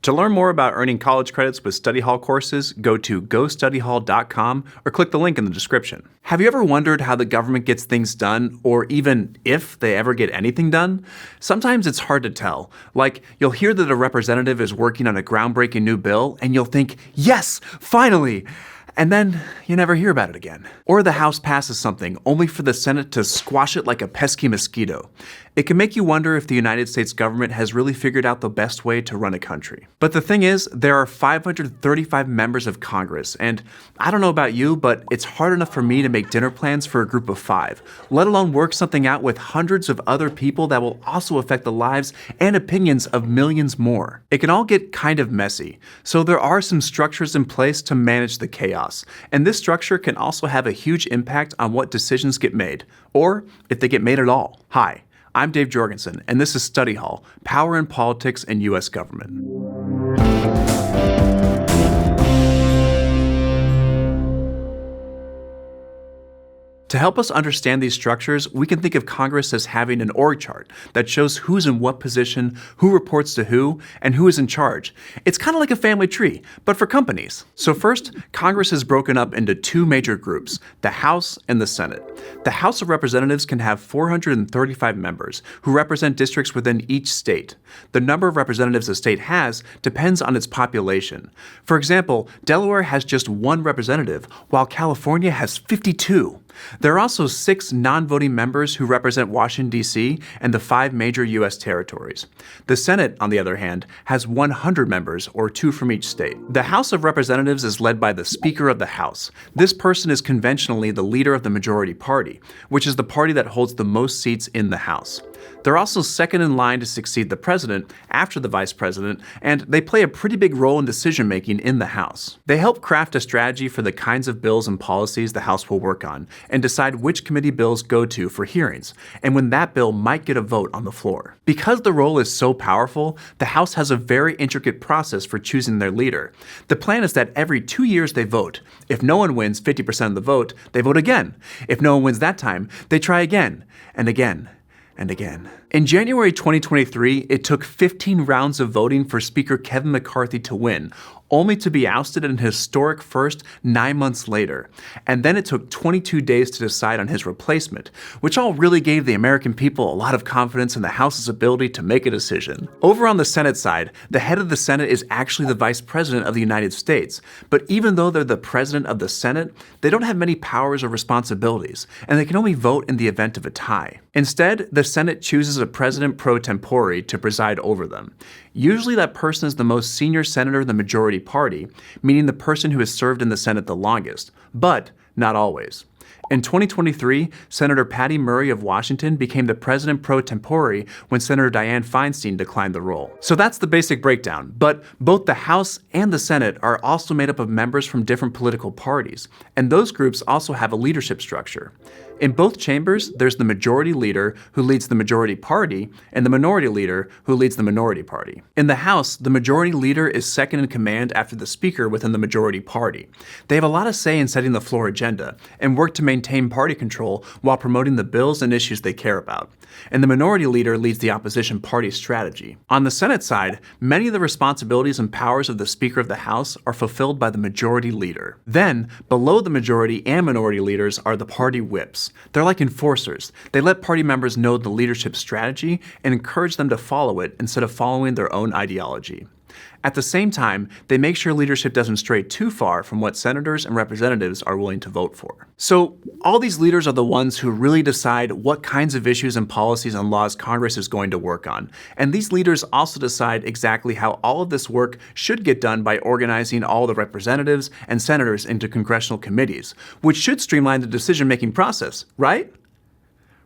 To learn more about earning college credits with study hall courses, go to gostudyhall.com or click the link in the description. Have you ever wondered how the government gets things done, or even if they ever get anything done? Sometimes it's hard to tell. Like, you'll hear that a representative is working on a groundbreaking new bill, and you'll think, yes, finally! And then you never hear about it again. Or the House passes something, only for the Senate to squash it like a pesky mosquito. It can make you wonder if the United States government has really figured out the best way to run a country. But the thing is, there are 535 members of Congress, and I don't know about you, but it's hard enough for me to make dinner plans for a group of 5, let alone work something out with hundreds of other people that will also affect the lives and opinions of millions more. It can all get kind of messy, so there are some structures in place to manage the chaos, and this structure can also have a huge impact on what decisions get made, or if they get made at all. Hi, I'm Dave Jorgensen, and this is Study Hall, Power in Politics and U.S. Government. To help us understand these structures, we can think of Congress as having an org chart that shows who's in what position, who reports to who, and who is in charge. It's kind of like a family tree, but for companies. So first, Congress is broken up into 2 major groups, the House and the Senate. The House of Representatives can have 435 members who represent districts within each state. The number of representatives a state has depends on its population. For example, Delaware has just 1 representative, while California has 52. There are also 6 non-voting members who represent Washington, D.C. and the 5 major U.S. territories. The Senate, on the other hand, has 100 members, or 2 from each state. The House of Representatives is led by the Speaker of the House. This person is conventionally the leader of the majority party, which is the party that holds the most seats in the House. They're also second in line to succeed the president after the vice president, and they play a pretty big role in decision-making in the House. They help craft a strategy for the kinds of bills and policies the House will work on, and decide which committee bills go to for hearings, and when that bill might get a vote on the floor. Because the role is so powerful, the House has a very intricate process for choosing their leader. The plan is that every 2 years they vote. If no one wins 50% of the vote, they vote again. If no one wins that time, they try again, and again, and again. In January 2023, it took 15 rounds of voting for Speaker Kevin McCarthy to win, only to be ousted in a historic first 9 months later. And then it took 22 days to decide on his replacement, which all really gave the American people a lot of confidence in the House's ability to make a decision. Over on the Senate side, the head of the Senate is actually the Vice President of the United States. But even though they're the President of the Senate, they don't have many powers or responsibilities, and they can only vote in the event of a tie. Instead, the Senate chooses a president pro tempore to preside over them. Usually that person is the most senior senator in the majority party, meaning the person who has served in the Senate the longest, but not always. In 2023, Senator Patty Murray of Washington became the president pro tempore when Senator Dianne Feinstein declined the role. So that's the basic breakdown, but both the House and the Senate are also made up of members from different political parties, and those groups also have a leadership structure. In both chambers, there's the majority leader who leads the majority party and the minority leader who leads the minority party. In the House, the majority leader is second in command after the Speaker within the majority party. They have a lot of say in setting the floor agenda and work to maintain party control while promoting the bills and issues they care about. And the minority leader leads the opposition party's strategy. On the Senate side, many of the responsibilities and powers of the Speaker of the House are fulfilled by the majority leader. Then, below the majority and minority leaders are the party whips. They're like enforcers. They let party members know the leadership strategy and encourage them to follow it instead of following their own ideology. At the same time, they make sure leadership doesn't stray too far from what senators and representatives are willing to vote for. So, all these leaders are the ones who really decide what kinds of issues and policies and laws Congress is going to work on. And these leaders also decide exactly how all of this work should get done by organizing all the representatives and senators into congressional committees, which should streamline the decision-making process, right?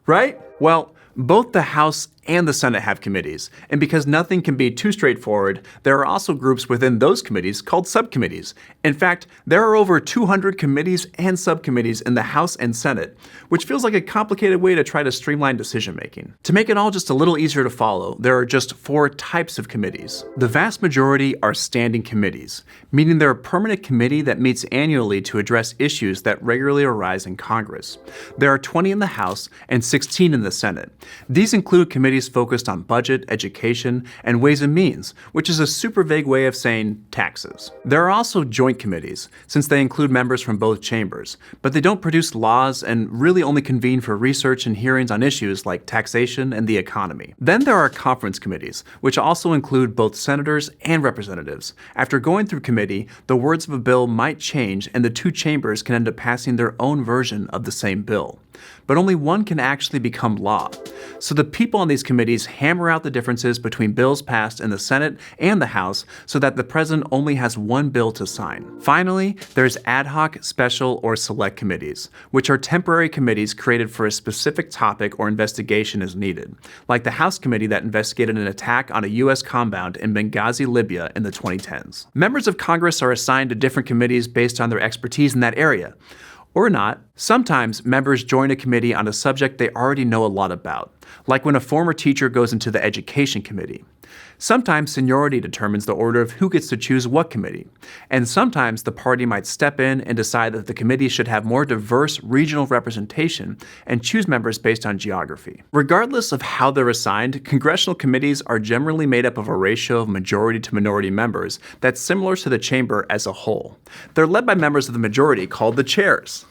Right? Well, both the House and the Senate have committees, and because nothing can be too straightforward, there are also groups within those committees called subcommittees. In fact, there are over 200 committees and subcommittees in the House and Senate, which feels like a complicated way to try to streamline decision-making. To make it all just a little easier to follow, there are just 4 types of committees. The vast majority are standing committees, meaning they're a permanent committee that meets annually to address issues that regularly arise in Congress. There are 20 in the House and 16 in the Senate. These include committees committees focused on budget, education, and ways and means, which is a super vague way of saying taxes. There are also joint committees, since they include members from both chambers, but they don't produce laws and really only convene for research and hearings on issues like taxation and the economy. Then there are conference committees, which also include both senators and representatives. After going through committee, the words of a bill might change and the two chambers can end up passing their own version of the same bill. But only one can actually become law. So the people on these committees hammer out the differences between bills passed in the Senate and the House so that the president only has one bill to sign. Finally, there's ad hoc, special, or select committees, which are temporary committees created for a specific topic or investigation as needed, like the House committee that investigated an attack on a U.S. compound in Benghazi, Libya in the 2010s. Members of Congress are assigned to different committees based on their expertise in that area. Or not. Sometimes members join a committee on a subject they already know a lot about, like when a former teacher goes into the Education Committee. Sometimes seniority determines the order of who gets to choose what committee, and sometimes the party might step in and decide that the committee should have more diverse regional representation and choose members based on geography. Regardless of how they're assigned, congressional committees are generally made up of a ratio of majority to minority members that's similar to the chamber as a whole. They're led by members of the majority called the chairs.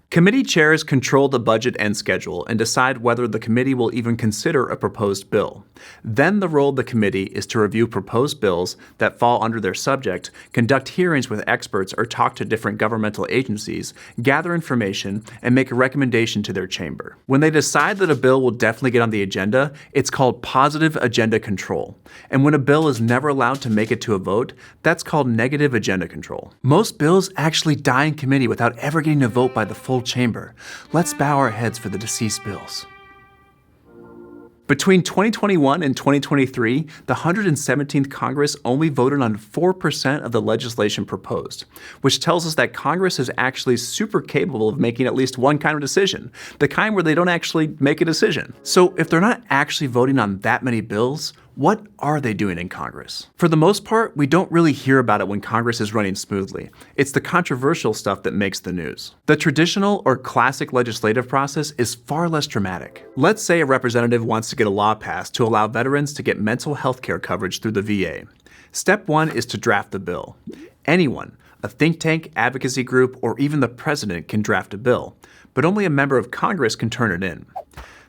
Committee chairs control the budget and schedule and decide whether the committee will even consider a proposed bill. Then the role of the committee is to review proposed bills that fall under their subject, conduct hearings with experts or talk to different governmental agencies, gather information, and make a recommendation to their chamber. When they decide that a bill will definitely get on the agenda, it's called positive agenda control. And when a bill is never allowed to make it to a vote, that's called negative agenda control. Most bills actually die in committee without ever getting a vote by the full chamber. Let's bow our heads for the deceased bills. Between 2021 and 2023, the 117th Congress only voted on 4% of the legislation proposed, which tells us that Congress is actually super capable of making at least one kind of decision, the kind where they don't actually make a decision. So if they're not actually voting on that many bills, what are they doing in Congress? For the most part, we don't really hear about it when Congress is running smoothly. It's the controversial stuff that makes the news. The traditional or classic legislative process is far less dramatic. Let's say a representative wants to get a law passed to allow veterans to get mental health care coverage through the VA. Step one is to draft the bill. Anyone, a think tank, advocacy group, or even the president can draft a bill, but only a member of Congress can turn it in.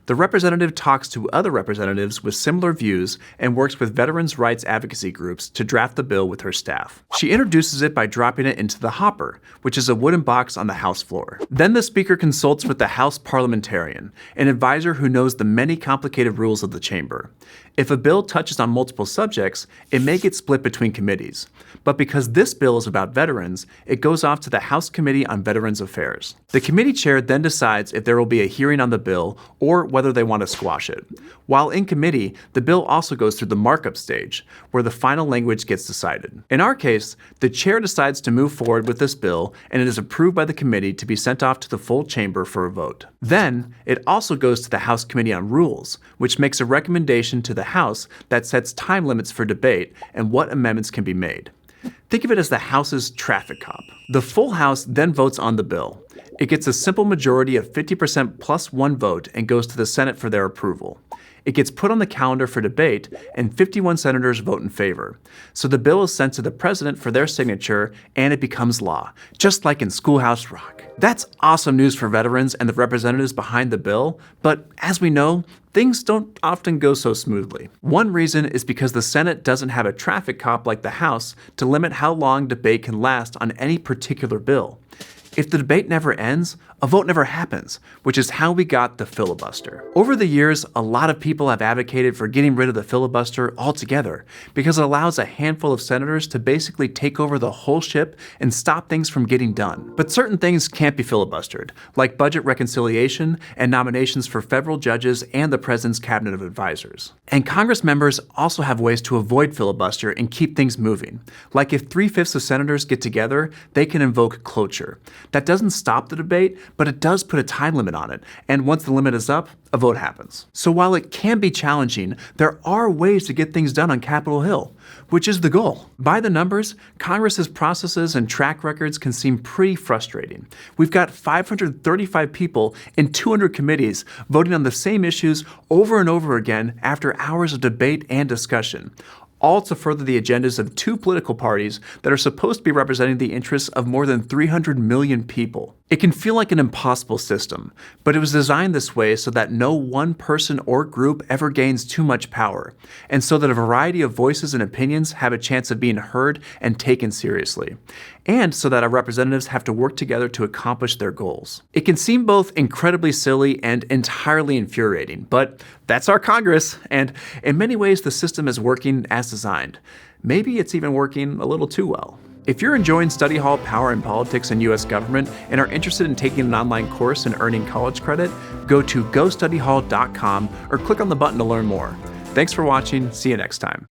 The representative talks to other representatives with similar views and works with veterans' rights advocacy groups to draft the bill with her staff. She introduces it by dropping it into the hopper, which is a wooden box on the House floor. Then the Speaker consults with the House parliamentarian, an advisor who knows the many complicated rules of the chamber. If a bill touches on multiple subjects, it may get split between committees. But because this bill is about veterans, it goes off to the House Committee on Veterans Affairs. The committee chair then decides if there will be a hearing on the bill or whether they want to squash it. While in committee, the bill also goes through the markup stage, where the final language gets decided. In our case, the chair decides to move forward with this bill, and it is approved by the committee to be sent off to the full chamber for a vote. Then, it also goes to the House Committee on Rules, which makes a recommendation to the House that sets time limits for debate and what amendments can be made. Think of it as the House's traffic cop. The full House then votes on the bill. It gets a simple majority of 50% plus one vote and goes to the Senate for their approval. It gets put on the calendar for debate, and 51 senators vote in favor. So the bill is sent to the president for their signature, and it becomes law, just like in Schoolhouse Rock. That's awesome news for veterans and the representatives behind the bill, but as we know, things don't often go so smoothly. One reason is because the Senate doesn't have a traffic cop like the House to limit how long debate can last on any particular bill. If the debate never ends, a vote never happens, which is how we got the filibuster. Over the years, a lot of people have advocated for getting rid of the filibuster altogether because it allows a handful of senators to basically take over the whole ship and stop things from getting done. But certain things can't be filibustered, like budget reconciliation and nominations for federal judges and the president's cabinet of advisors. And Congress members also have ways to avoid filibuster and keep things moving. Like if 3/5 of senators get together, they can invoke cloture. That doesn't stop the debate, but it does put a time limit on it. And once the limit is up, a vote happens. So while it can be challenging, there are ways to get things done on Capitol Hill, which is the goal. By the numbers, Congress's processes and track records can seem pretty frustrating. We've got 535 people in 200 committees voting on the same issues over and over again after hours of debate and discussion, all to further the agendas of two political parties that are supposed to be representing the interests of more than 300 million people. It can feel like an impossible system, but it was designed this way so that no one person or group ever gains too much power, and so that a variety of voices and opinions have a chance of being heard and taken seriously, and so that our representatives have to work together to accomplish their goals. It can seem both incredibly silly and entirely infuriating, but that's our Congress, and in many ways the system is working as designed. Maybe it's even working a little too well. If you're enjoying Study Hall Power and Politics in U.S. Government and are interested in taking an online course and earning college credit, go to gostudyhall.com or click on the button to learn more. Thanks for watching. See you next time.